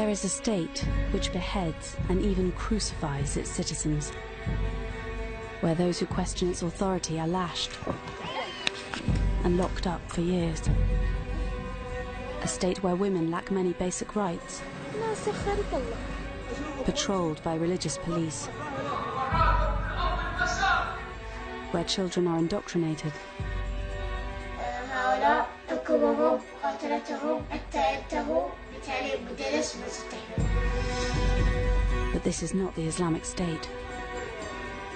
There is a state which beheads and even crucifies its citizens, where those who question its authority are lashed and locked up for years. A state where women lack many basic rights, patrolled by religious police, where children are indoctrinated, but this is not the Islamic State.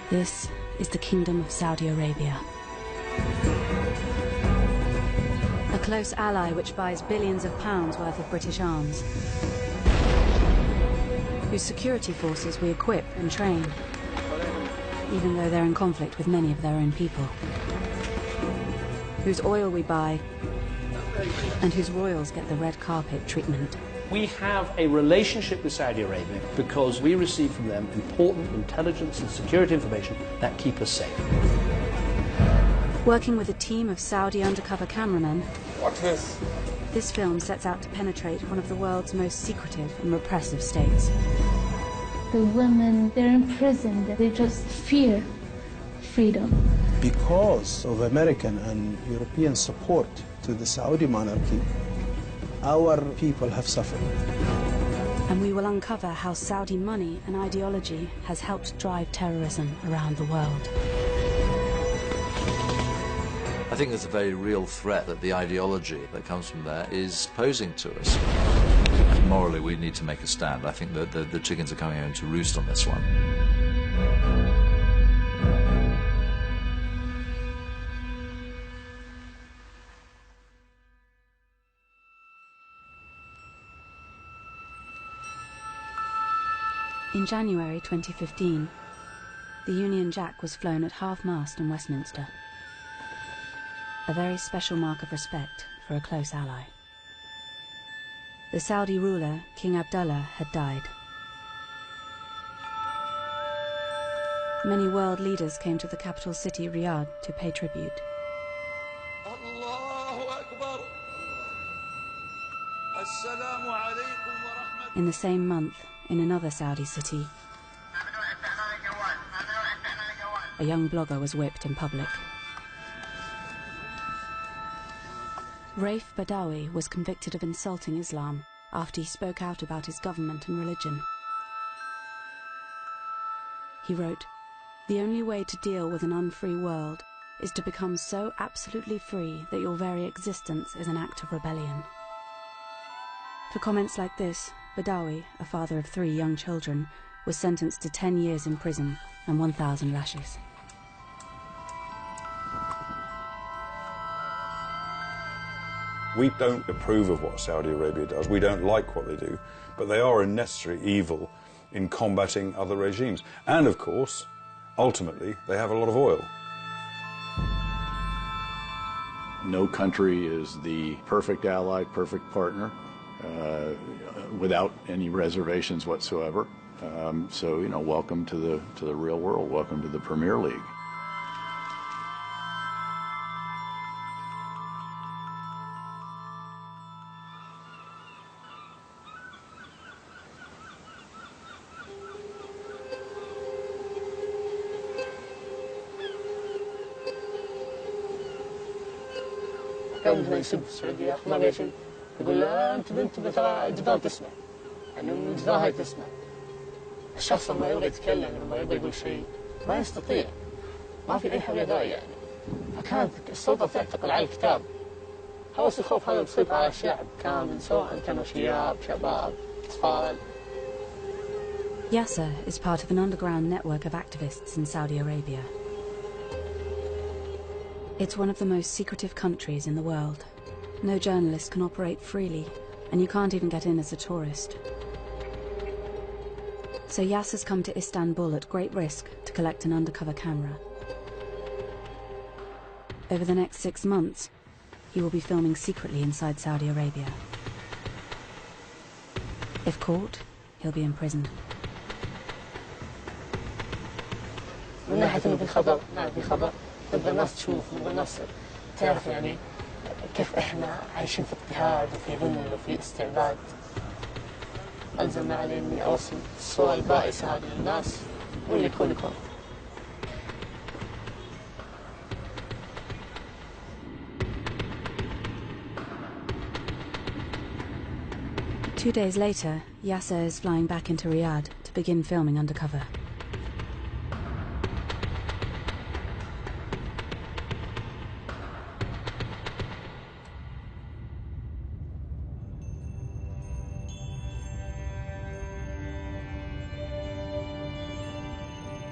This is the Kingdom of Saudi Arabia. A close ally which buys billions of pounds worth of British arms, whose security forces we equip and train, even though they're in conflict with many of their own people, whose oil we buy, and whose royals get the red carpet treatment. We have a relationship with Saudi Arabia because we receive from them important intelligence and security information that keep us safe. Working with a team of Saudi undercover cameramen, What's this? This film sets out to penetrate one of the world's most secretive and repressive states. The women, they're imprisoned. They just fear freedom. Because of American and European support to the Saudi monarchy, our people have suffered. And we will uncover how Saudi money and ideology has helped drive terrorism around the world. I think there's a very real threat that the ideology that comes from there is posing to us. Morally, we need to make a stand. I think that the chickens are coming home to roost on this one. In January 2015, the Union Jack was flown at half-mast in Westminster, a very special mark of respect for a close ally. The Saudi ruler, King Abdullah, had died. Many world leaders came to the capital city, Riyadh, to pay tribute. In the same month, in another Saudi city, a young blogger was whipped in public. Raif Badawi was convicted of insulting Islam after he spoke out about his government and religion. He wrote, "The only way to deal with an unfree world is to become so absolutely free that your very existence is an act of rebellion." For comments like this, Badawi, a father of 3 young children, was sentenced to 10 years in prison and 1,000 lashes. We don't approve of what Saudi Arabia does. We don't like what they do, but they are a necessary evil in combating other regimes. And of course, ultimately, they have a lot of oil. No country is the perfect ally, perfect partner, without any reservations whatsoever. So, you know, welcome to the real world. Welcome to the Premier League. كان يسب السعودية ما بيشي يقول لا أنت بنت جدار تسمع يعني جدار هاي تسمع الشخص لما يبغى يتكلم لما يبغى يقول شيء ما يستطيع ما في أي حاجة داعي يعني فكانت السلطة تعتقل على الكتاب هوس الخوف هذا بيسيطر على الشعب كامل سواء كانوا شباب أطفال. Yasser is part of an underground network of activists in Saudi Arabia. It's one of the most secretive countries in the world. No journalist can operate freely, and you can't even get in as a tourist. So Yasser's come to Istanbul at great risk to collect an undercover camera. Over the next 6 months, he will be filming secretly inside Saudi Arabia. If caught, he'll be imprisoned. من ناحية إنه في خطر، نعم في خطر، نبغى الناس تشوف، نبغى الناس تعرف يعني كيف إحنا عايشين في اضطهاد وفي ذل وفي استعباد. ألزم علي إني أوصل الصورة البائسة هذه للناس واللي يكون يكون. 2 days later, Yasser is flying back into Riyadh to begin filming undercover.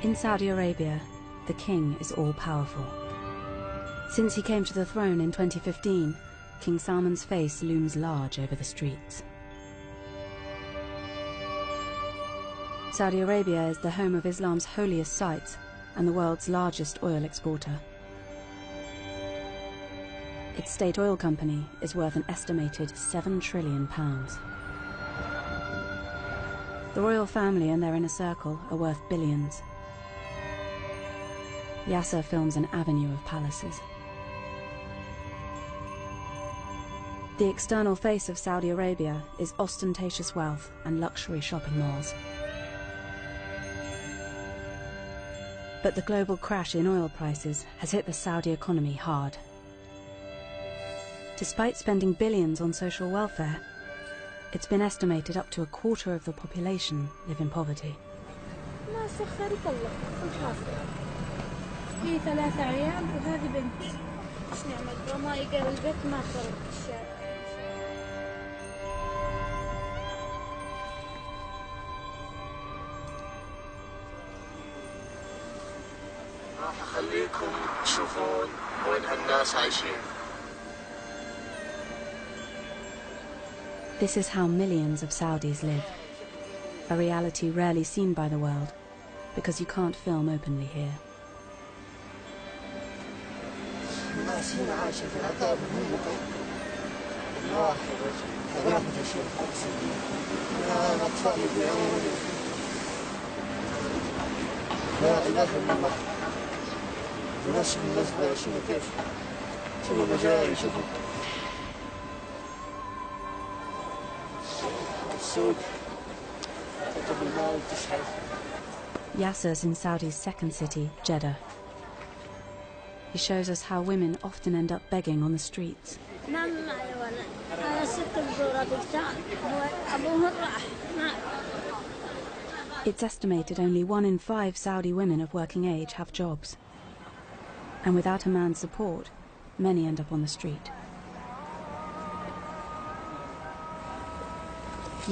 In Saudi Arabia, the king is all-powerful. Since he came to the throne in 2015, King Salman's face looms large over the streets. Saudi Arabia is the home of Islam's holiest sites and the world's largest oil exporter. Its state oil company is worth an estimated £7 trillion. The royal family and their inner circle are worth billions. Yasser films an avenue of palaces. The external face of Saudi Arabia is ostentatious wealth and luxury shopping malls. But the global crash in oil prices has hit the Saudi economy hard. Despite spending billions on social welfare, it's been estimated up to a quarter of the population live in poverty. في 3 عيال وهذه بنت. ايش نعمل؟ ما يقدر البيت ما خرج الشارع. راح اخليكم تشوفون وين هالناس عايشين. This is how millions of Saudis live, a reality rarely seen by the world because you can't film openly here. الناس هنا عايشة في عذاب مهلكة. الله غرفة الشيخ أقسم يا أطفال يبيعون لا إله إلا الله. وناس من الناس عايشين كيف؟ شوفوا مجاري شوفوا السوق تكتب المال تشحذ. Yasser's in Saudi's second city, Jeddah. He shows us how women often end up begging on the streets. It's estimated only 1 in 5 Saudi women of working age have jobs. And without a man's support, many end up on the street.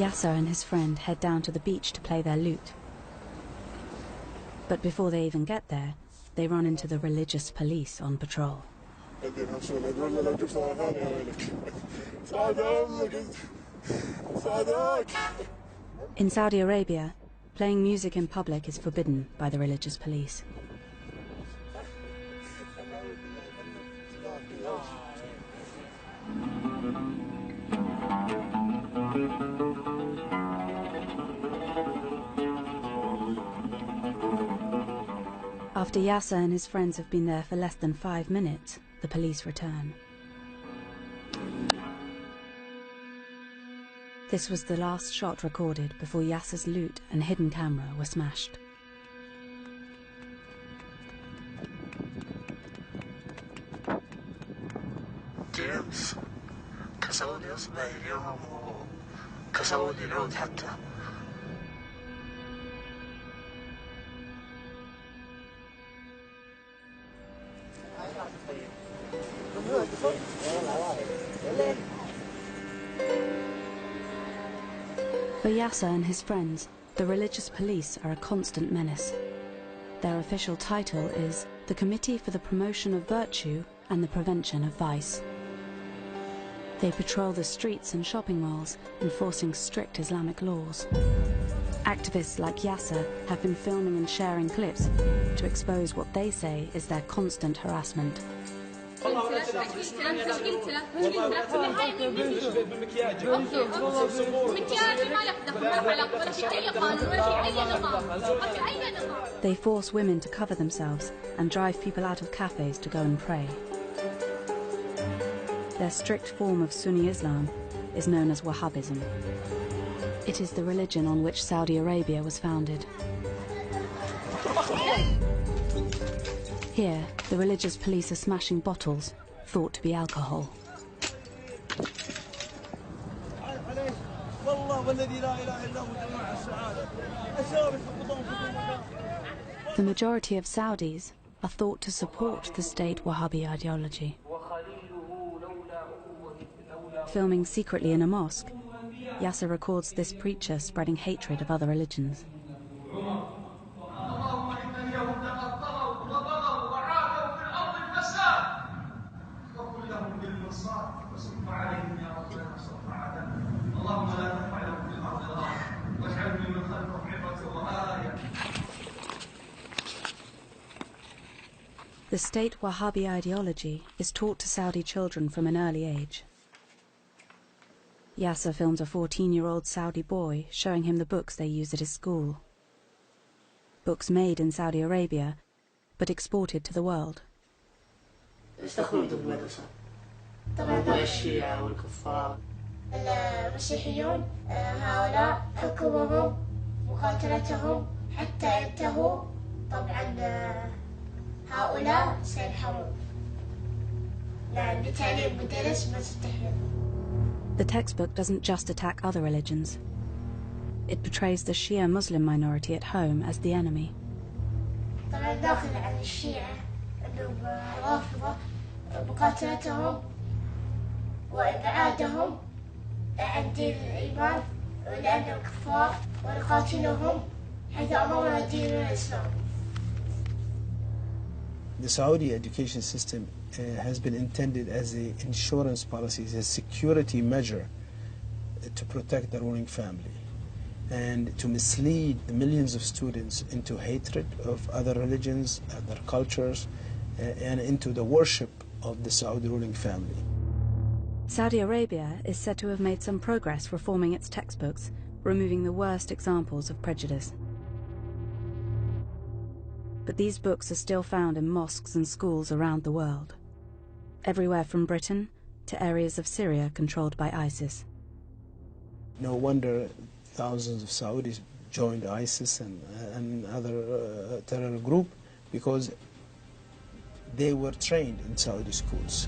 Yasser and his friend head down to the beach to play their lute. But before they even get there, they run into the religious police on patrol. In Saudi Arabia, playing music in public is forbidden by the religious police. After Yasser and his friends have been there for less than 5 minutes, the police return. This was the last shot recorded before Yasser's lute and hidden camera were smashed. جيمس كسولي أصبعي اليوم وكسولي العود حتى. For Yasser and his friends, the religious police are a constant menace. Their official title is the Committee for the Promotion of Virtue and the Prevention of Vice. They patrol the streets and shopping malls, enforcing strict Islamic laws. Activists like Yasser have been filming and sharing clips to expose what they say is their constant harassment. They force women to cover themselves and drive people out of cafes to go and pray. Their strict form of Sunni Islam is known as Wahhabism. It is the religion on which Saudi Arabia was founded. Here, the religious police are smashing bottles, thought to be alcohol. The majority of Saudis are thought to support the state Wahhabi ideology. Filming secretly in a mosque, Yasser records this preacher spreading hatred of other religions. The state Wahhabi ideology is taught to Saudi children from an early age. Yasser filmed a 14-year-old Saudi boy showing him the books they use at his school. Books made in Saudi Arabia, but exported to the world. الشيعة والكفار المسيحيون هؤلاء حكمهم مقاتلتهم حتى ينتهوا طبعا هؤلاء سينحرون لأن بتعليم مدرس ما تستحيل. The textbook doesn't just attack other religions. It portrays the Shia Muslim minority at home as the enemy. طبعا داخل عن الشيعة أنهم رافضة مقاتلتهم وإبعادهم عن دين الإيمان لأنهم كفار ونقاتلهم حيث أمرنا دين الإسلام. The Saudi education system has been intended as an insurance policy, as a security measure to protect the ruling family and to mislead the millions of students into hatred of other religions, other cultures, and into the worship of the Saudi ruling family. Saudi Arabia is said to have made some progress reforming its textbooks, removing the worst examples of prejudice. But these books are still found in mosques and schools around the world, everywhere from Britain to areas of Syria controlled by ISIS. No wonder thousands of Saudis joined ISIS and other terror group, because they were trained in Saudi schools.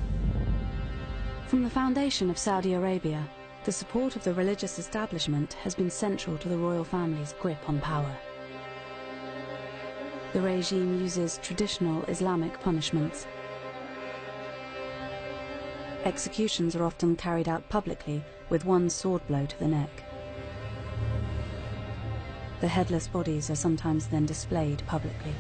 From the foundation of Saudi Arabia, the support of the religious establishment has been central to the royal family's grip on power. The regime uses traditional Islamic punishments. Executions are often carried out publicly with one sword blow to the neck. The headless bodies are sometimes then displayed publicly.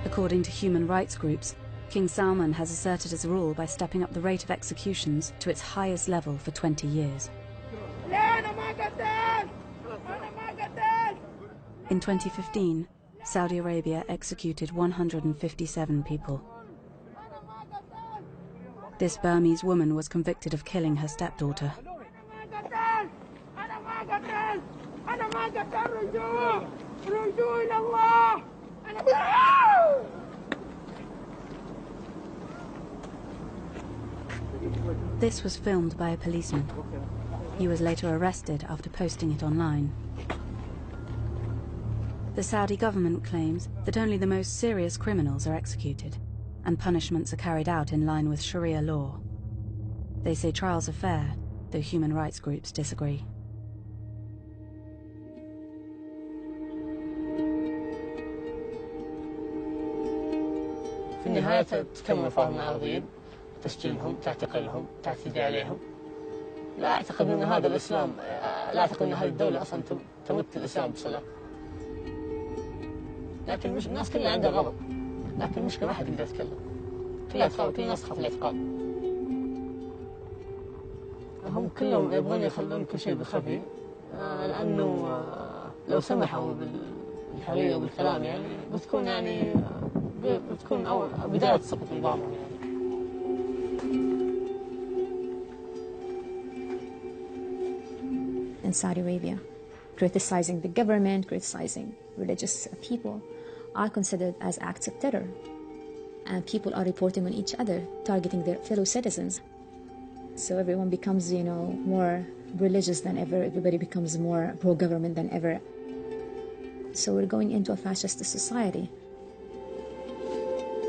According to human rights groups, King Salman has asserted his rule by stepping up the rate of executions to its highest level for 20 years. In 2015, Saudi Arabia executed 157 people. This Burmese woman was convicted of killing her stepdaughter. This was filmed by a policeman. He was later arrested after posting it online. The Saudi government claims that only the most serious criminals are executed, and punishments are carried out in line with Sharia law. They say trials are fair, though human rights groups disagree. في النهاية تكمل فهم العربيين تسجينهم تعتقلهم تعتدي عليهم. لا أعتقد أن هذا الإسلام لا أعتقد أن هذه الدولة أصلا تمت الإسلام بصلاة. لكن مش الناس كلها عندها غضب، لكن المشكلة ما حد يقدر يتكلم. كل الناس تخاف الاعتقال. هم كلهم يبغون يخلون كل شيء بخفي، لأنه لو سمحوا بالحرية وبالكلام يعني بتكون أول بداية سقوط نظامهم يعني. In Saudi Arabia, criticizing the government, criticizing religious people are considered as acts of terror. And people are reporting on each other, targeting their fellow citizens. So everyone becomes, more religious than ever. Everybody becomes more pro-government than ever. So we're going into a fascist society.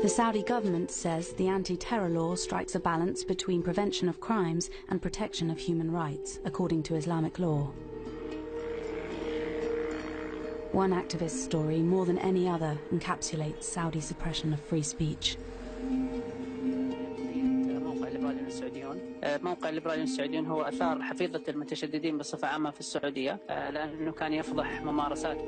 The Saudi government says the anti-terror law strikes a balance between prevention of crimes and protection of human rights, according to Islamic law. One activist's story, more than any other, encapsulates Saudi suppression of free speech. موقع الليبراليون السعوديون هو أثار حفيظة المتشددين بصفة عامة في السعودية لأنه كان يفضح ممارسات.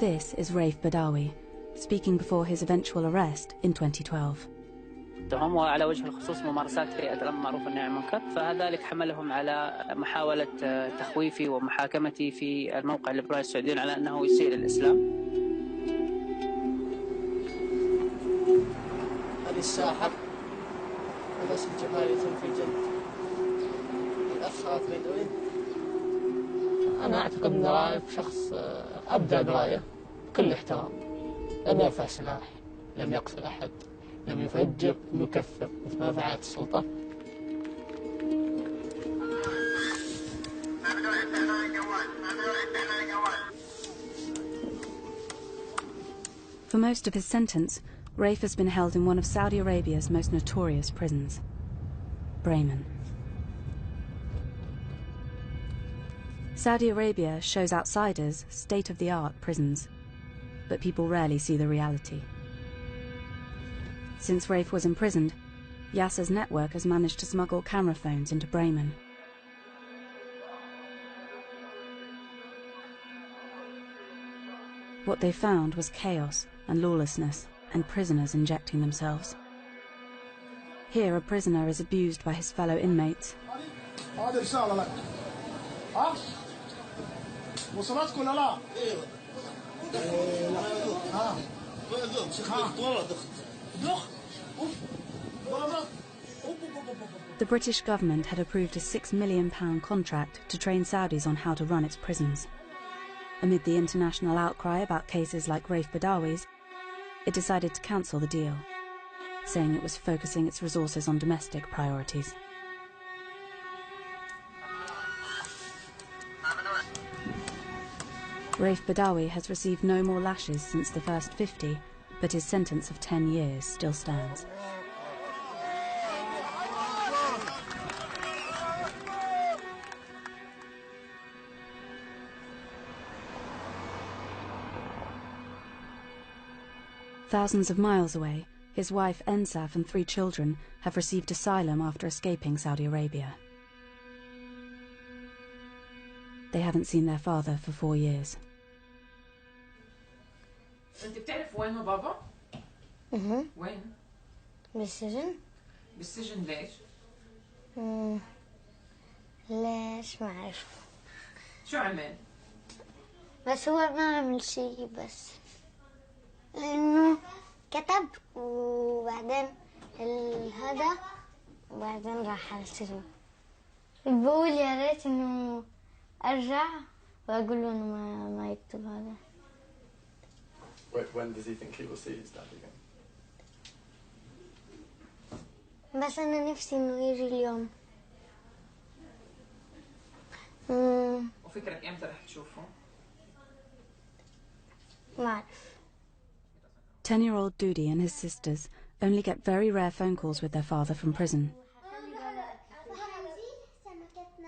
This is Raif Badawi, speaking before his eventual arrest in 2012. وعلى وجه الخصوص ممارسات هيئة الأمر بالمعروف والنهي عن المنكر، فذلك حملهم على محاولة تخويفي ومحاكمتي في الموقع الليبرالي السعوديون على أنه يسيء للإسلام. هذه الساحة ونسل جمالية في جلد الأخ بدوي. أنا أعتقد أن رايف شخص أبدع برايه بكل احترام. لم يرفع سلاح، لم يقتل أحد، لم يفجر، لم يكفر مثل ما فعلت السلطة. For most of his sentence, Raif has been held in one of Saudi Arabia's most notorious prisons, Bremen. Saudi Arabia shows outsiders state-of-the-art prisons, but people rarely see the reality. Since Raif was imprisoned, Yasser's network has managed to smuggle camera phones into Bremen. What they found was chaos and lawlessness, and prisoners injecting themselves. Here, a prisoner is abused by his fellow inmates. The British government had approved a £6 million contract to train Saudis on how to run its prisons. Amid the international outcry about cases like Raif Badawi's, it decided to cancel the deal, saying it was focusing its resources on domestic priorities. Raif Badawi has received no more lashes since the first 50, but his sentence of 10 years still stands. Thousands of miles away, his wife Ensaf and 3 children have received asylum after escaping Saudi Arabia. They haven't seen their father for 4 years. انت بتعرف وين بابا؟ وين؟ بالسجن. بالسجن ليش؟ ليش ما أعرف. شو عمل؟ بس هو ما عمل شيء، بس إنه كتب وبعدين هذا وبعدين راح على السجن. بقول يا ريت إنه أرجع وأقول له إنه ما يكتب هذا. When does he think he will see his dad again? بس أنا نفسي إنه يجي اليوم. وفكرك إمتى رح تشوفه؟ ما أعرف. 10-year-old Dudi and his sisters only get very rare phone calls with their father from prison.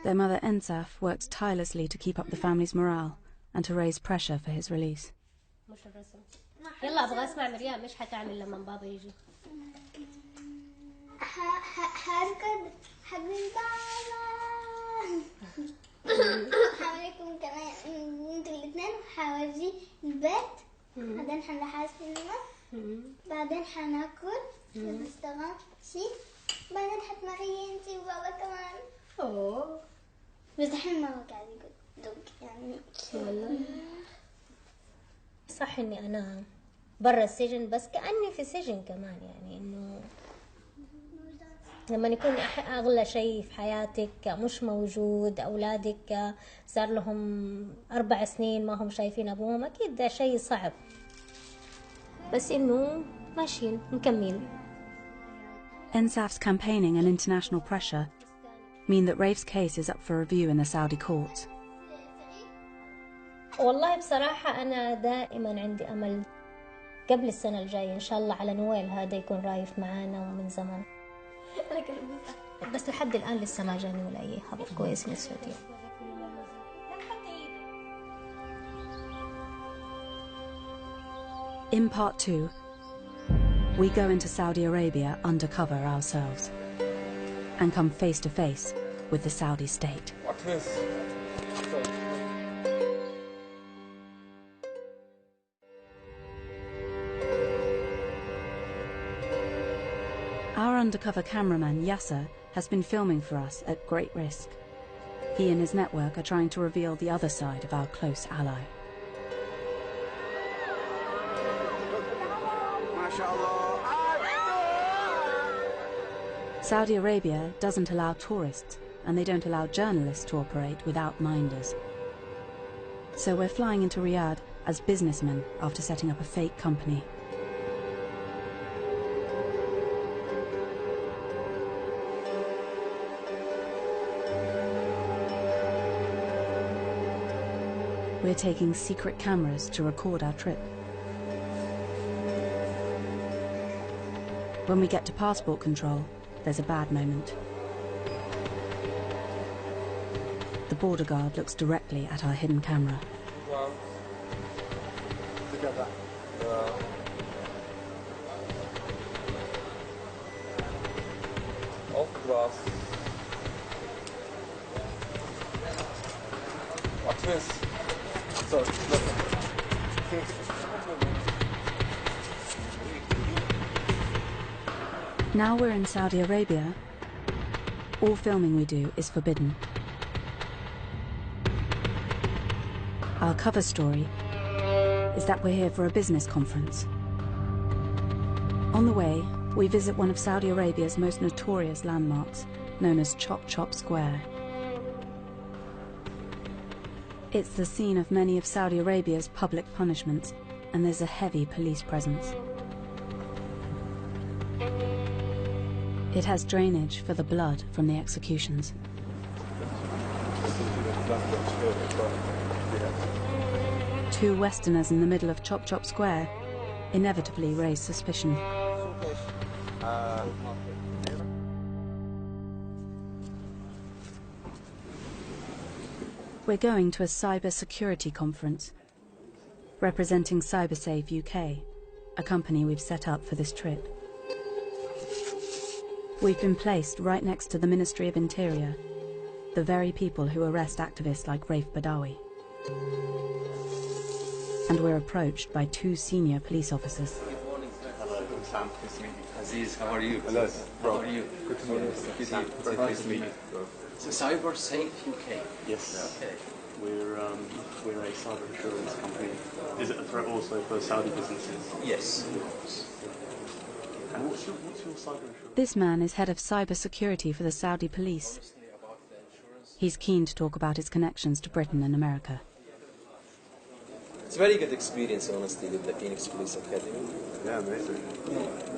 Their mother Ensaf works tirelessly to keep up the family's morale and to raise pressure for his release. يلا ابغى اسمع مريم ايش حتعمل لما بابا يجي؟ هركض حبيب بابا. حواليكم كمان انتوا الاثنين وحورجي البيت. بعدين حنروح على السينما. بعدين حناكل في الريستوران شيء. بعدين حتمري انتي وبابا كمان. اوه بس دحين ماما قاعد يقول يعني. والله صح اني انا برا السجن بس كأني في سجن كمان، يعني انه لما يكون اغلى شيء في حياتك مش موجود، اولادك صار لهم 4 سنين ما هم شايفين ابوهم، اكيد ده شيء صعب، بس انه ماشيين مكملين. Ensaf's campaigning and international pressure mean that Rafe's case is up for review in the Saudi courts. والله بصراحة أنا دائما عندي أمل قبل السنة الجاية إن شاء الله على نويل هذا يكون رايف معانا ومن زمان. بس لحد الآن لسه ما جاني ولا أي خبر كويس من السعودية. In part 2, we go into Saudi Arabia undercover ourselves and come face to face with the Saudi state. What's this? Our undercover cameraman Yasser has been filming for us at great risk. He and his network are trying to reveal the other side of our close ally. Saudi Arabia doesn't allow tourists, and they don't allow journalists to operate without minders. So we're flying into Riyadh as businessmen after setting up a fake company. We're taking secret cameras to record our trip. When we get to passport control, there's a bad moment. The border guard looks directly at our hidden camera. What's this? Now we're in Saudi Arabia. All filming we do is forbidden. Our cover story is that we're here for a business conference. On the way, we visit one of Saudi Arabia's most notorious landmarks, known as Chop Chop Square. It's the scene of many of Saudi Arabia's public punishments, and there's a heavy police presence. It has drainage for the blood from the executions. Two Westerners in the middle of Chop Chop Square inevitably raise suspicion. We're going to a cyber security conference representing CyberSafe UK, a company we've set up for this trip. We've been placed right next to the Ministry of Interior, the very people who arrest activists like Raif Badawi. And we're approached by two senior police officers. Good morning, Hello, I'm Sam. Nice to meet you. Aziz, how are you? Hello. How are you? Good to meet you. Good to meet you. Nice to meet you. So CyberSafe UK? Yes. Okay. We're a cyber insurance company. Is it a threat also for Saudi businesses? Yes. And what's your cyber insurance? This man is head of cyber security for the Saudi police. He's keen to talk about his connections to Britain and America. It's a very good experience, honestly, with the Phoenix Police Academy. Yeah, amazing.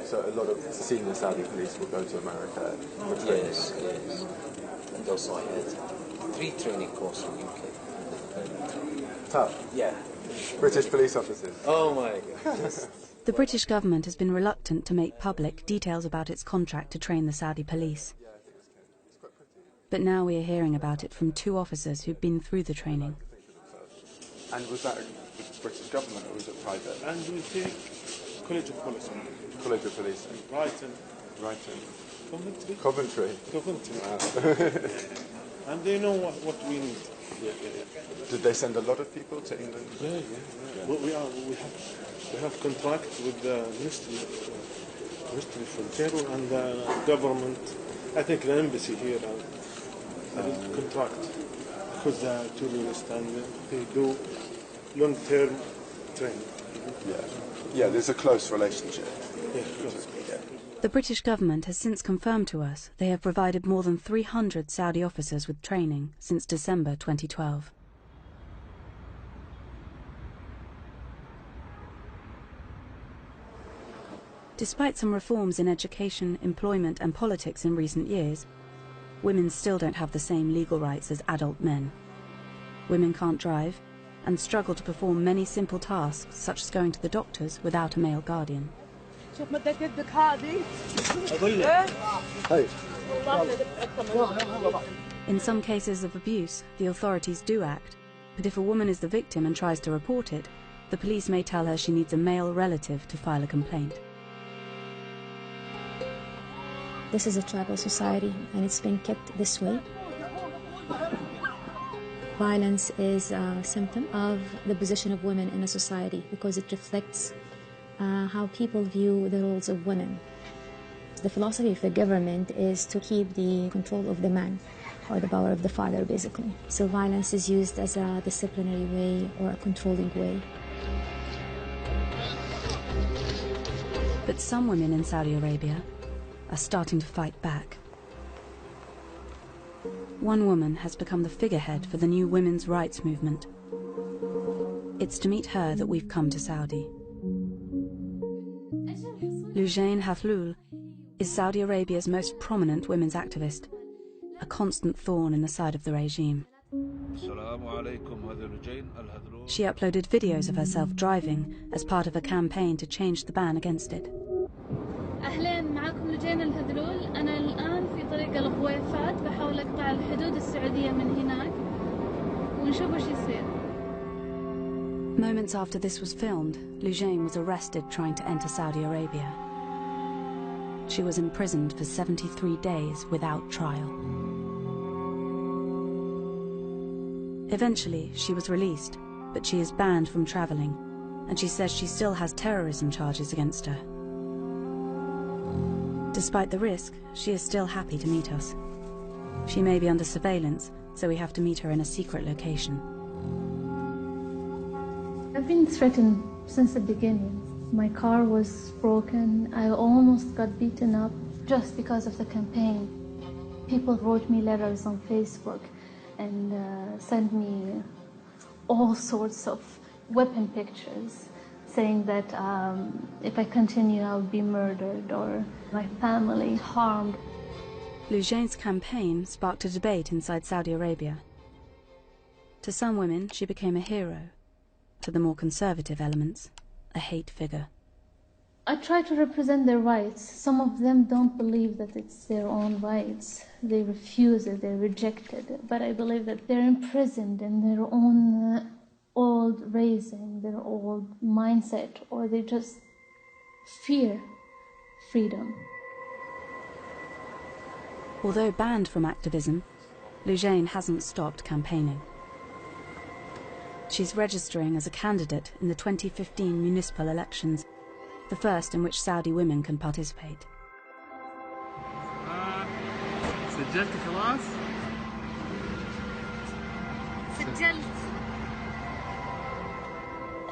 So a lot of senior Saudi police will go to America for training. Yes, yes. And also I had 3 training courses in UK. Tough? Yeah. British police officers? Oh my God. The British government has been reluctant to make public details about its contract to train the Saudi police. But now we are hearing about it from 2 officers who've been through the training. And was that with the British government or was it private? And with the College of Police. College of Police. Brighton. Coventry? Coventry. Wow. And they know what we need. Yeah. Did they send a lot of people to England? Yeah. Well, we have contract with the Ministry for Interior and the government. I think the embassy here has contract with the tourists and they do long-term training. Yeah, there's a close relationship. Yeah, close. The British government has since confirmed to us they have provided more than 300 Saudi officers with training since December 2012. Despite some reforms in education, employment and politics in recent years, women still don't have the same legal rights as adult men. Women can't drive and struggle to perform many simple tasks, such as going to the doctors without a male guardian. In some cases of abuse, the authorities do act, but if a woman is the victim and tries to report it, the police may tell her she needs a male relative to file a complaint. This is a tribal society, and it's been kept this way. Violence is a symptom of the position of women in a society because it reflects how people view the roles of women. The philosophy of the government is to keep the control of the man, or the power of the father, basically. So violence is used as a disciplinary way or a controlling way. But some women in Saudi Arabia are starting to fight back. One woman has become the figurehead for the new women's rights movement. It's to meet her that we've come to Saudi. Lujain Hafloul is Saudi Arabia's most prominent women's activist, a constant thorn in the side of the regime. She uploaded videos of herself driving as part of a campaign to change the ban against it. أهلين معكم لجين الهذلول. أنا الآن في طريق الغويفات بحاول أقطع الحدود السعودية من هناك ونشوف وش يصير. Moments after this was filmed, Lujain was arrested trying to enter Saudi Arabia. She was imprisoned for 73 days without trial. Eventually, she was released, but she is banned from traveling, and she says she still has terrorism charges against her. Despite the risk, she is still happy to meet us. She may be under surveillance, so we have to meet her in a secret location. I've been threatened since the beginning. My car was broken. I almost got beaten up just because of the campaign. People wrote me letters on Facebook and sent me all sorts of weapon pictures, saying that if I continue, I'll be murdered or my family harmed. Lujain's campaign sparked a debate inside Saudi Arabia. To some women, she became a hero. To the more conservative elements, a hate figure. I try to represent their rights. Some of them don't believe that it's their own rights. They refuse it, they reject it. But I believe that they're imprisoned in their own old raising, their old mindset, or they just fear freedom. Although banned from activism, Lujain hasn't stopped campaigning. She's registering as a candidate in the 2015 municipal elections, the first in which Saudi women can participate. سجلت خلاص؟ سجلت.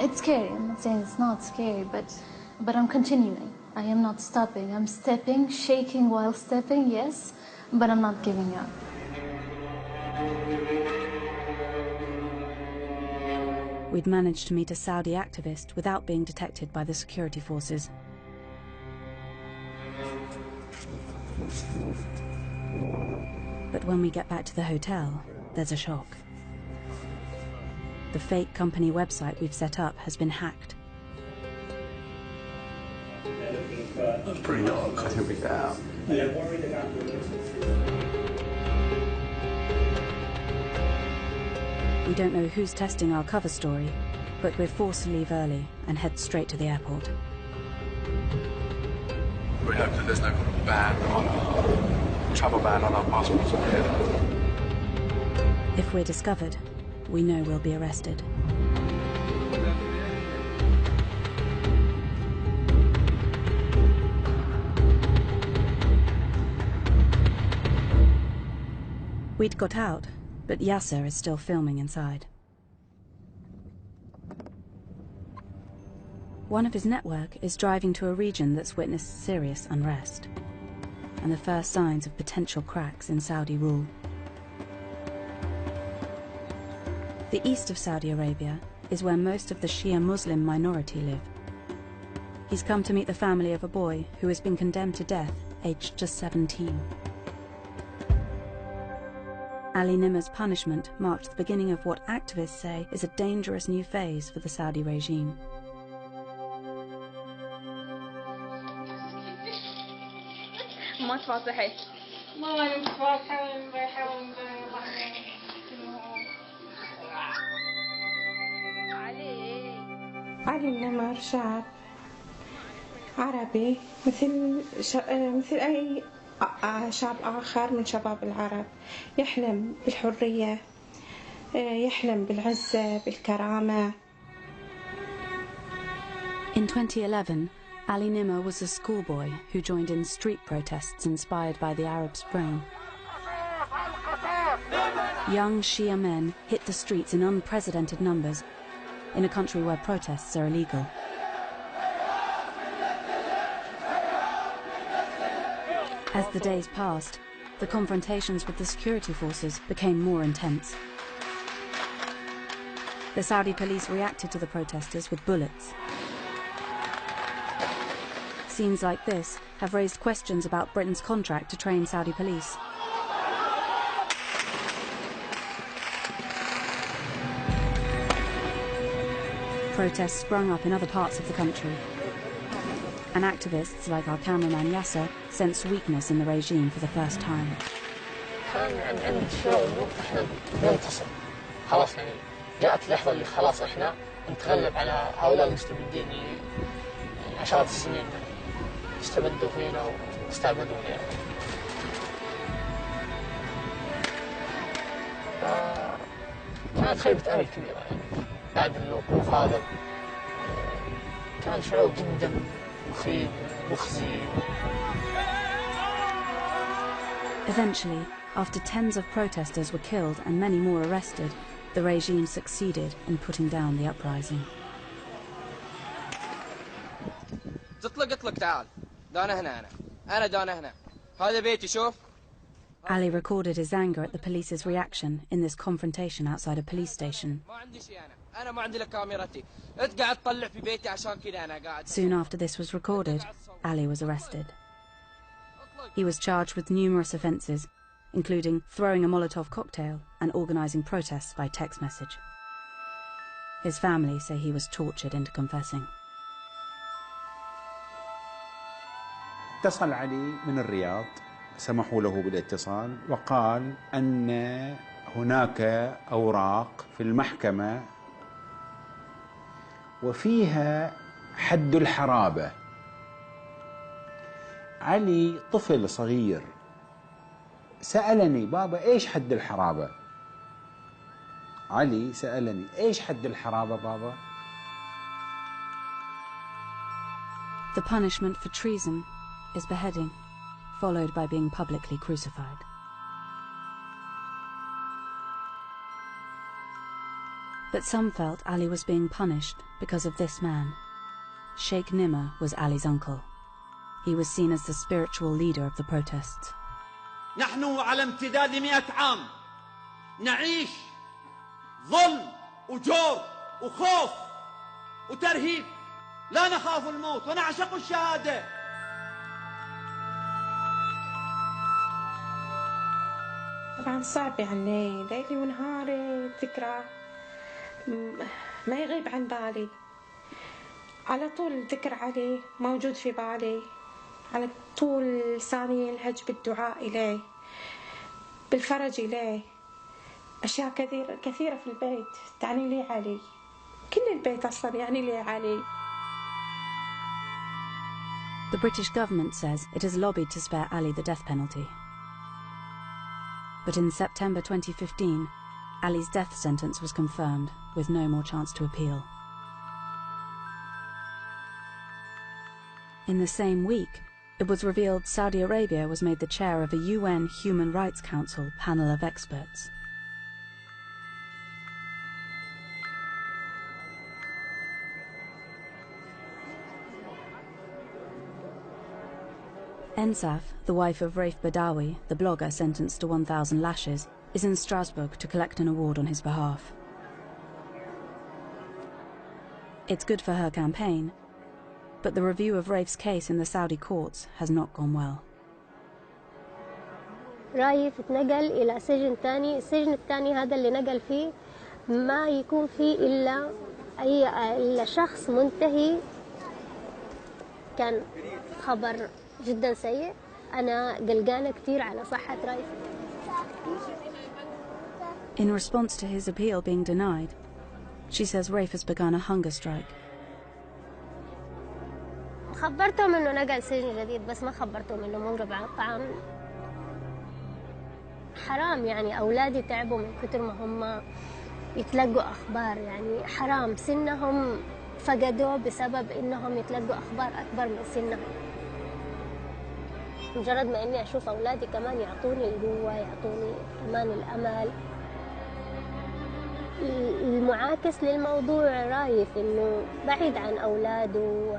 It's scary. I'm not saying it's not scary, but I'm continuing. I am not stopping. I'm stepping, shaking while stepping, yes, but I'm not giving up. We'd managed to meet a Saudi activist without being detected by the security forces. But when we get back to the hotel, there's a shock. The fake company website we've set up has been hacked. That's pretty dark. I think we get out. We don't know who's testing our cover story, but we're forced to leave early and head straight to the airport. We hope that there's no travel ban on our passports. If we're discovered, we know we'll be arrested. We'd got out, but Yasser is still filming inside. One of his network is driving to a region that's witnessed serious unrest and the first signs of potential cracks in Saudi rule. The east of Saudi Arabia is where most of the Shia Muslim minority live. He's come to meet the family of a boy who has been condemned to death, aged just 17. Ali Nimr's punishment marked the beginning of what activists say is a dangerous new phase for the Saudi regime. ما تفاصحي ما أنا متفاصحة علي النمر شاب عربي مثل أي شاب آخر من شباب العرب، يحلم بالحرية، يحلم بالعزة، بالكرامة. In 2011, Ali Nimr was a schoolboy who joined in street protests inspired by the Arab Spring. Young Shia men hit the streets in unprecedented numbers in a country where protests are illegal. As the days passed, the confrontations with the security forces became more intense. The Saudi police reacted to the protesters with bullets. Scenes like this have raised questions about Britain's contract to train Saudi police. Protests sprung up in other parts of the country, and activists like our cameraman Yasser sensed weakness in the regime for the first time. عند شعور احنا ننتصر خلاص يعني جاءت اللحظة اللي خلاص احنا نتغلب على هؤلاء المستبدين اللي عشرات السنين استبدوا فينا واستعبدوا فينا. كانت خيبة أمل كبيرة يعني بعد الوقوف هذا كان شعور جدا مخيب مخزي. Eventually, after tens of protesters were killed and many more arrested, the regime succeeded in putting down the uprising. اطلق تعال. دانا هنا أنا دانا هنا. هذا بيتي شوف. Ali recorded his anger at the police's reaction in this confrontation outside a police station. Soon after this was recorded, Ali was arrested. He was charged with numerous offences, including throwing a Molotov cocktail and organising protests by text message. His family say he was tortured into confessing. اتصل علي من الرياض، سمحوا له بالاتصال وقال أن هناك أوراق في المحكمة وفيها حد الحرابة. علي طفل صغير سألني بابا إيش حد الحرابة؟ علي سألني إيش حد الحرابة بابا؟ The punishment for treason is beheading, followed by being publicly crucified. But some felt Ali was being punished because of this man. Sheikh Nimr was Ali's uncle. He was seen as the spiritual leader of the protests. نحن على امتداد 100 عام نعيش ظلم وجور وخوف وترهيب، لا نخاف الموت ونعشق الشهادة. طبعا صعب يعني ليلي ونهاري الذكرى ما يغيب عن بالي، على طول الذكر عليه موجود في بالي، على طول لساني يلهج بالدعاء إليه، بالفرج إليه. أشياء كثيرة في البيت تعني لي علي، كل البيت أصلا يعني لي علي. The British government says it has lobbied to spare Ali the death penalty. But in September 2015, Ali's death sentence was confirmed, with no more chance to appeal. In the same week, it was revealed Saudi Arabia was made the chair of a UN Human Rights Council panel of experts. Ensaf, the wife of Raif Badawi, the blogger sentenced to 1,000 lashes, is in Strasbourg to collect an award on his behalf. It's good for her campaign, but the review of Raif's case in the Saudi courts has not gone well. رايف اتنقل إلى سجن تاني. السجن التاني هذا اللي نقل فيه ما يكون فيه إلا شخص منتهي. كان خبر جدا سيء. أنا قلقانة كتير على صحة رايف. In response to his appeal being denied, she says Raif has begun a hunger strike. خبرتهم إنه نقل سجن جديد بس ما خبرتهم إنه منقطع الطعام. حرام يعني أولادي تعبوا من كتر ما هم يتلقوا أخبار. يعني حرام سنهم فقدوه بسبب إنهم يتلقوا أخبار أكبر من سنهم. مجرد ما إني أشوف أولادي كمان يعطوني القوة، يعطوني كمان الأمل. المعاكس للموضوع رايف إنه بعيد عن أولاده.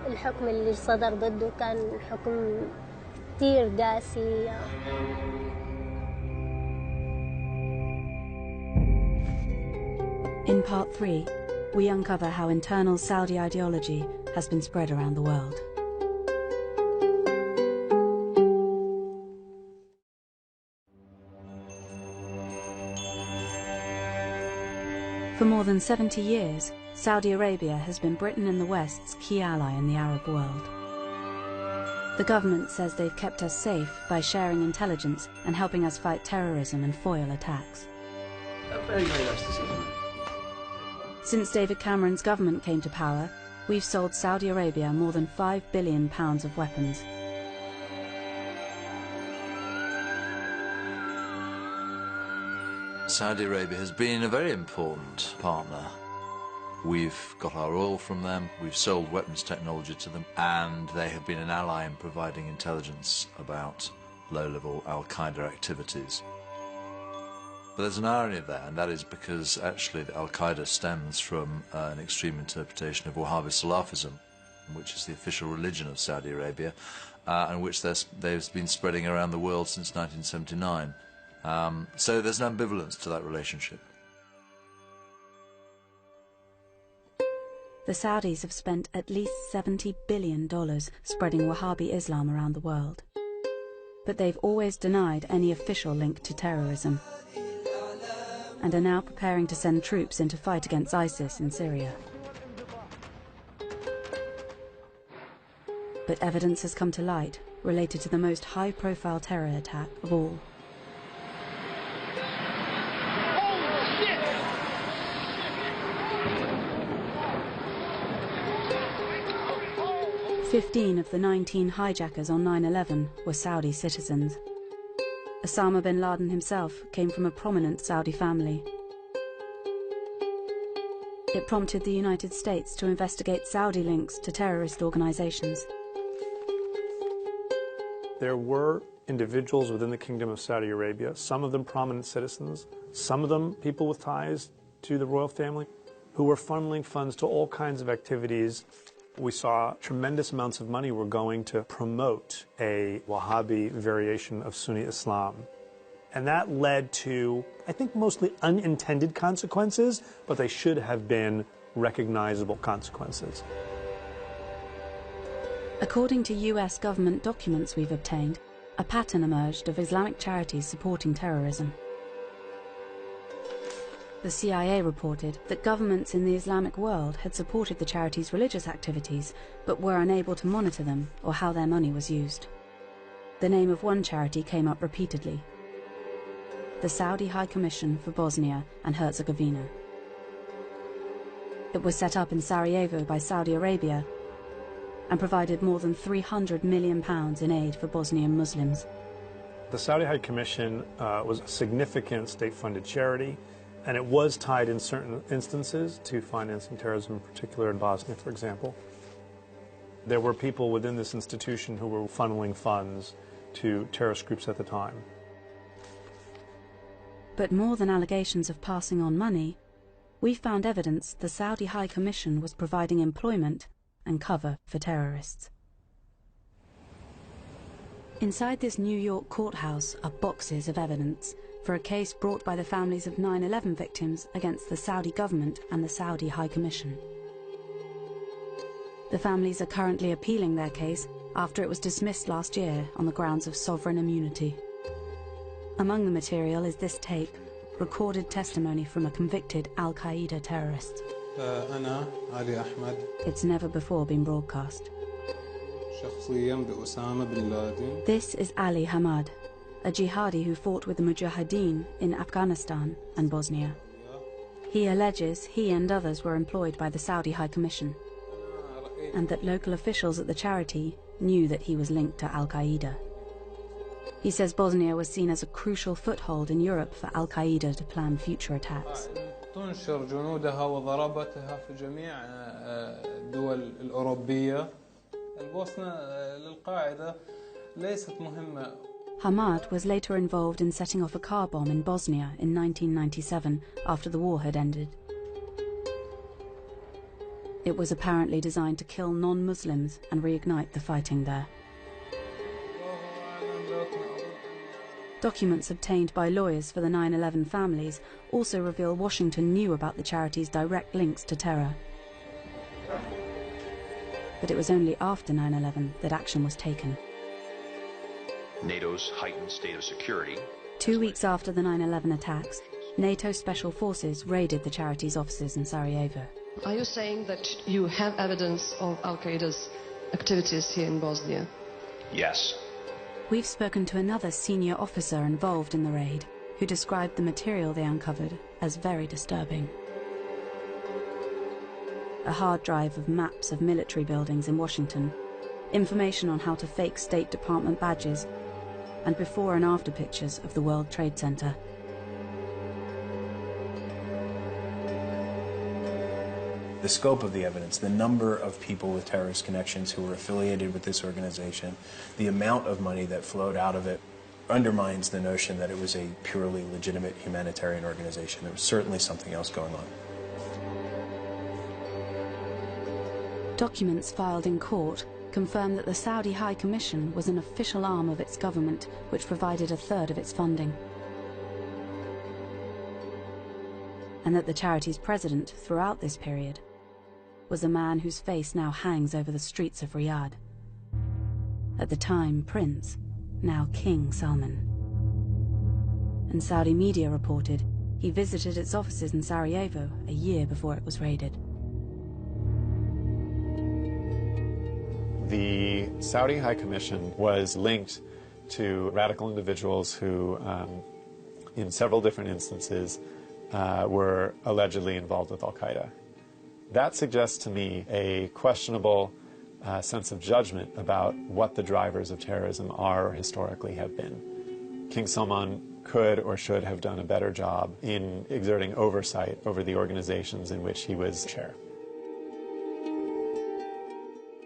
الحكم اللي صدر ضده كان حكم كتير قاسي. In part 3, we uncover how internal Saudi ideology has been spread around the world. For more than 70 years, Saudi Arabia has been Britain and the West's key ally in the Arab world. The government says they've kept us safe by sharing intelligence and helping us fight terrorism and foil attacks. Very, very nice to see you. Since David Cameron's government came to power, we've sold Saudi Arabia more than £5 billion of weapons. Saudi Arabia has been a very important partner. We've got our oil from them, we've sold weapons technology to them, and they have been an ally in providing intelligence about low-level al-Qaeda activities. But there's an irony there, and that is because actually al-Qaeda stems from an extreme interpretation of Wahhabi Salafism, which is the official religion of Saudi Arabia, and which they've been spreading around the world since 1979. So there's an ambivalence to that relationship. The Saudis have spent at least $70 billion spreading Wahhabi Islam around the world. But they've always denied any official link to terrorism, and are now preparing to send troops in to fight against ISIS in Syria. But evidence has come to light related to the most high-profile terror attack of all. 15 of the 19 hijackers on 9/11 were Saudi citizens. Osama bin Laden himself came from a prominent Saudi family. It prompted the United States to investigate Saudi links to terrorist organizations. There were individuals within the Kingdom of Saudi Arabia, some of them prominent citizens, some of them people with ties to the royal family, who were funneling funds to all kinds of activities. We saw tremendous amounts of money were going to promote a Wahhabi variation of Sunni Islam. And that led to, I think, mostly unintended consequences, but they should have been recognizable consequences. According to US government documents we've obtained, a pattern emerged of Islamic charities supporting terrorism. The CIA reported that governments in the Islamic world had supported the charities' religious activities, but were unable to monitor them or how their money was used. The name of one charity came up repeatedly: the Saudi High Commission for Bosnia and Herzegovina. It was set up in Sarajevo by Saudi Arabia and provided more than £300 million in aid for Bosnian Muslims. The Saudi High Commission was a significant state-funded charity, and it was tied in certain instances to financing terrorism, in particular in Bosnia, for example. There were people within this institution who were funneling funds to terrorist groups at the time. But more than allegations of passing on money, we found evidence the Saudi High Commission was providing employment and cover for terrorists. Inside this New York courthouse are boxes of evidence for a case brought by the families of 9/11 victims against the Saudi government and the Saudi High Commission. The families are currently appealing their case after it was dismissed last year on the grounds of sovereign immunity. Among the material is this tape, recorded testimony from a convicted Al-Qaeda terrorist. أنا علي أحمد. It's never before been broadcast. شخصياً بأسامة بن لادن. This is Ali Hamad, a jihadi who fought with the Mujahideen in Afghanistan and Bosnia. He alleges he and others were employed by the Saudi High Commission, and that local officials at the charity knew that he was linked to Al-Qaeda. He says Bosnia was seen as a crucial foothold in Europe for Al-Qaeda to plan future attacks. تنشر جنودها وضربتها في جميع الدول الأوروبية. البوسنة للقاعدة ليست مهمة. Hamad was later involved in setting off a car bomb in Bosnia in 1997 after the war had ended. It was apparently designed to kill non-Muslims and reignite the fighting there. Documents obtained by lawyers for the 9/11 families also reveal Washington knew about the charity's direct links to terror. But it was only after 9/11 that action was taken. NATO's heightened state of security. 2 weeks after the 9/11 attacks, NATO special forces raided the charity's offices in Sarajevo. Are you saying that you have evidence of Al-Qaeda's activities here in Bosnia? Yes. We've spoken to another senior officer involved in the raid, who described the material they uncovered as very disturbing. A hard drive of maps of military buildings in Washington, information on how to fake State Department badges, and before and after pictures of the World Trade Center. The scope of the evidence, the number of people with terrorist connections who were affiliated with this organization, the amount of money that flowed out of it undermines the notion that it was a purely legitimate humanitarian organization. There was certainly something else going on. Documents filed in court confirm that the Saudi High Commission was an official arm of its government which provided a third of its funding, and that the charity's president throughout this period was a man whose face now hangs over the streets of Riyadh. At the time, Prince, now King Salman. And Saudi media reported he visited its offices in Sarajevo a year before it was raided. The Saudi High Commission was linked to radical individuals who, in several different instances, were allegedly involved with Al-Qaeda. That suggests to me a questionable sense of judgment about what the drivers of terrorism are or historically have been. King Salman could or should have done a better job in exerting oversight over the organizations in which he was chair.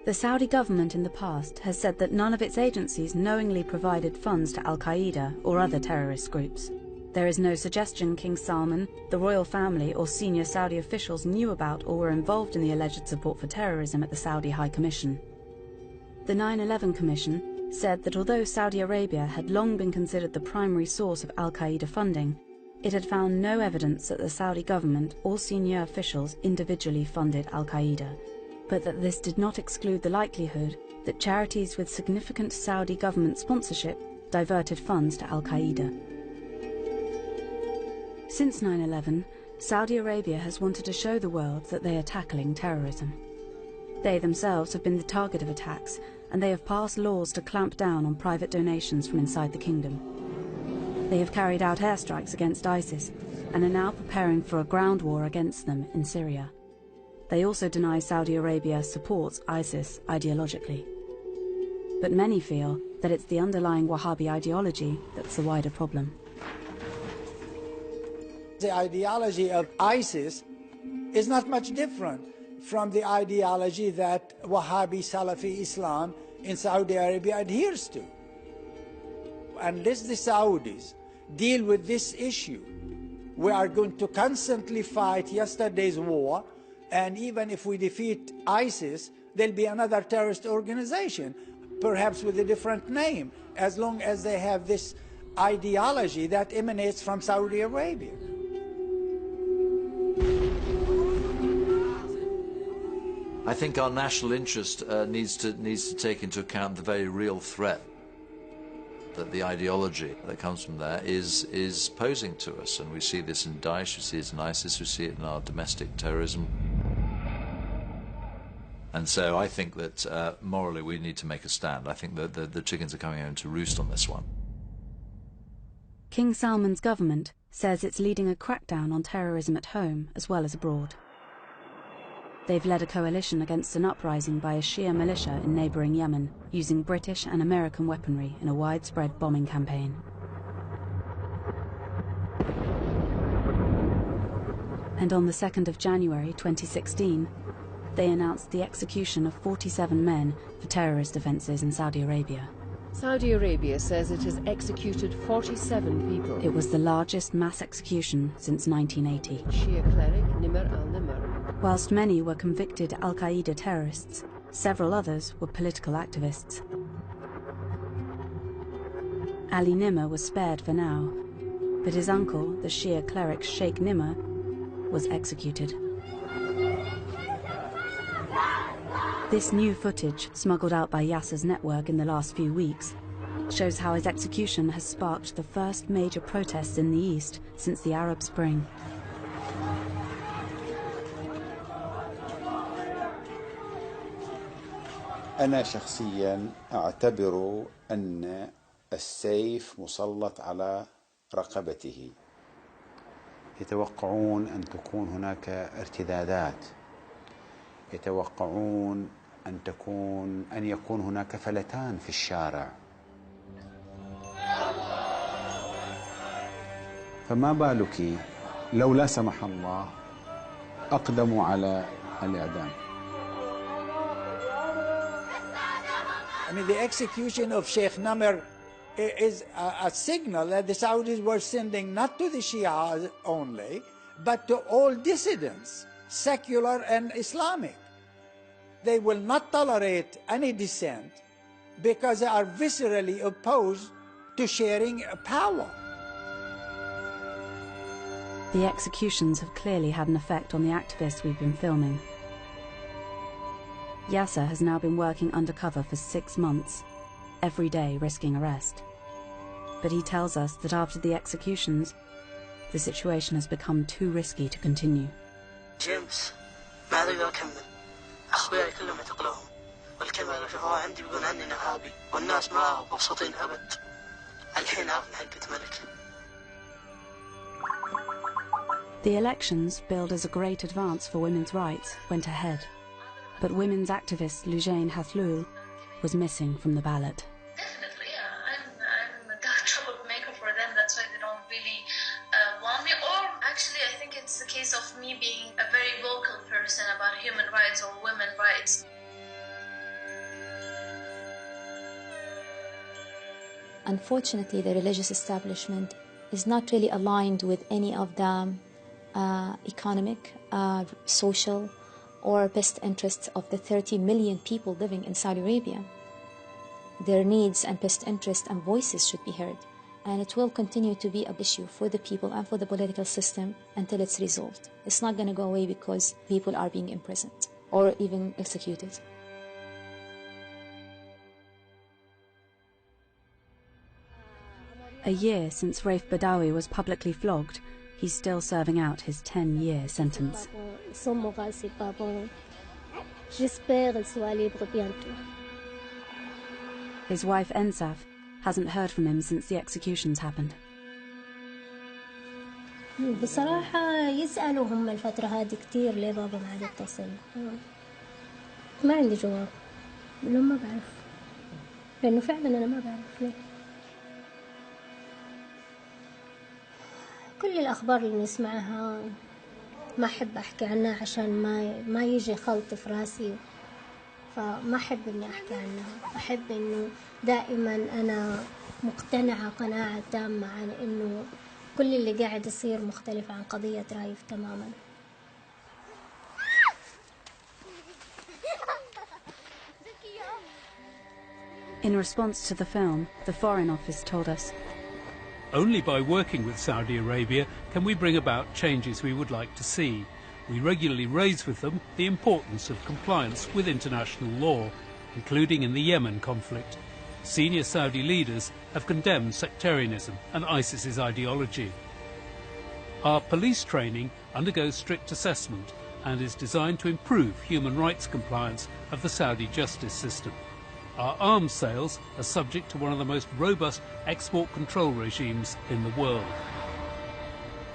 The Saudi government in the past has said that none of its agencies knowingly provided funds to Al-Qaeda or other terrorist groups. There is no suggestion King Salman, the royal family, or senior Saudi officials knew about or were involved in the alleged support for terrorism at the Saudi High Commission. The 9/11 Commission said that although Saudi Arabia had long been considered the primary source of Al-Qaeda funding, it had found no evidence that the Saudi government or senior officials individually funded Al-Qaeda, but that this did not exclude the likelihood that charities with significant Saudi government sponsorship diverted funds to Al-Qaeda. Since 9/11, Saudi Arabia has wanted to show the world that they are tackling terrorism. They themselves have been the target of attacks, and they have passed laws to clamp down on private donations from inside the kingdom. They have carried out airstrikes against ISIS, and are now preparing for a ground war against them in Syria. They also deny Saudi Arabia supports ISIS ideologically. But many feel that it's the underlying Wahhabi ideology that's the wider problem. The ideology of ISIS is not much different from the ideology that Wahhabi Salafi Islam in Saudi Arabia adheres to. Unless the Saudis deal with this issue, we are going to constantly fight yesterday's war, and even if we defeat ISIS, there'll be another terrorist organization, perhaps with a different name, as long as they have this ideology that emanates from Saudi Arabia. I think our national interest needs to take into account the very real threat that the ideology that comes from there is posing to us, and we see this in Daesh, we see it in ISIS, we see it in our domestic terrorism. And so I think that morally we need to make a stand. I think that the chickens are coming home to roost on this one. King Salman's government says it's leading a crackdown on terrorism at home as well as abroad. They've led a coalition against an uprising by a Shia militia in neighbouring Yemen, using British and American weaponry in a widespread bombing campaign. And on the 2nd of January 2016, they announced the execution of 47 men for terrorist offences in Saudi Arabia. Saudi Arabia says it has executed 47 people. It was the largest mass execution since 1980. Shia cleric Nimr al-Nimr. Whilst many were convicted Al-Qaeda terrorists, several others were political activists. Ali Nimr was spared for now, but his uncle, the Shia cleric Sheikh Nimr, was executed. This new footage, smuggled out by Yasser's network in the last few weeks, shows how his execution has sparked the first major protests in the East since the Arab Spring. أنا شخصيا أعتبر أن السيف مسلط على رقبته. يتوقعون أن تكون هناك ارتدادات، يتوقعون أن يكون هناك فلتان في الشارع. فما بالك لو لا سمح الله أقدموا على الإعدام. I mean, the execution of Sheikh Nimr is a signal that the Saudis were sending not to the Shia only, but to all dissidents, secular and Islamic. They will not tolerate any dissent because they are viscerally opposed to sharing power. The executions have clearly had an effect on the activists we've been filming. Yasser has now been working undercover for 6 months, every day risking arrest. But he tells us that after the executions, the situation has become too risky to continue. James, ما أقدر أكمل. أخوياي كلهم اعتقلوهم، والكاميرا اللي شافوها عندي بيقول عني إرهابي، والناس معاه مبسوطين أبد. الحين عرفنا حقة ملك. The elections, billed as a great advance for women's rights, went ahead. But women's activist Lujain Hathlul was missing from the ballot. Definitely, I'm a troublemaker for them. That's why they don't really want me. Or actually, I think it's the case of me being a very vocal person about human rights or women's rights. Unfortunately, the religious establishment is not really aligned with any of the economic, social, or best interests of the 30 million people living in Saudi Arabia. Their needs and best interests and voices should be heard, and it will continue to be an issue for the people and for the political system until it's resolved. It's not going to go away because people are being imprisoned or even executed. A year since Raif Badawi was publicly flogged, he's still serving out his 10-year sentence. His wife Ensaf hasn't heard from him since the executions happened. بصراحة يسألوهم الفترة هذه كتير ليه بابا ما عاد يتصل. ما عندي جواب. لو ما بعرف. لأنه فعلا أنا ما بعرف ليه. كل الأخبار اللي نسمعها ما أحب أحكي عنها عشان ما يجي خلط في راسي، فما أحب إني أحكي عنها. أحب إنه دائما أنا مقتنعة قناعة تامة عن إنه كل اللي قاعد يصير مختلف عن قضية رايف تماما. In response to the film, the Foreign Office told us, "Only by working with Saudi Arabia can we bring about changes we would like to see. We regularly raise with them the importance of compliance with international law, including in the Yemen conflict. Senior Saudi leaders have condemned sectarianism and ISIS's ideology. Our police training undergoes strict assessment and is designed to improve human rights compliance of the Saudi justice system. Our arms sales are subject to one of the most robust export control regimes in the world.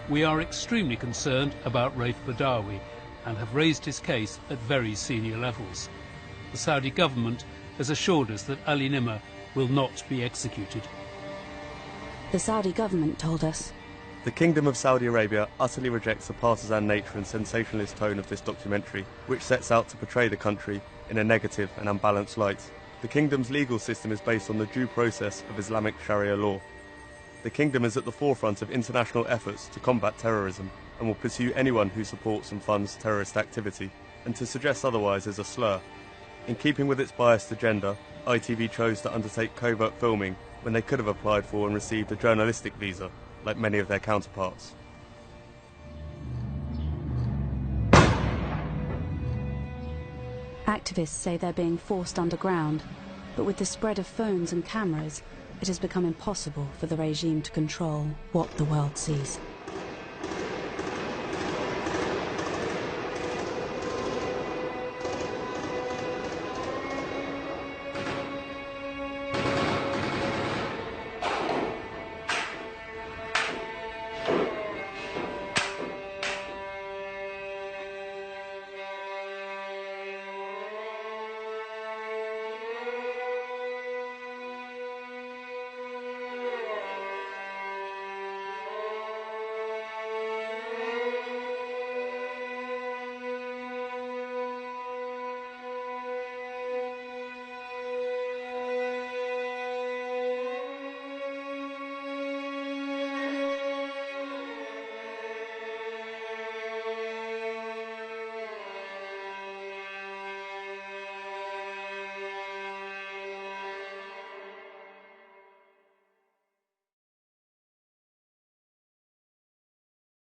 We are extremely concerned about Raif Badawi and have raised his case at very senior levels. The Saudi government has assured us that Ali Nimr will not be executed. The Saudi government told us, "The Kingdom of Saudi Arabia utterly rejects the partisan nature and sensationalist tone of this documentary, which sets out to portray the country in a negative and unbalanced light. The Kingdom's legal system is based on the due process of Islamic Sharia law. The Kingdom is at the forefront of international efforts to combat terrorism and will pursue anyone who supports and funds terrorist activity, and to suggest otherwise is a slur. In keeping with its biased agenda, ITV chose to undertake covert filming when they could have applied for and received a journalistic visa, like many of their counterparts." Activists say they're being forced underground, but with the spread of phones and cameras, it has become impossible for the regime to control what the world sees.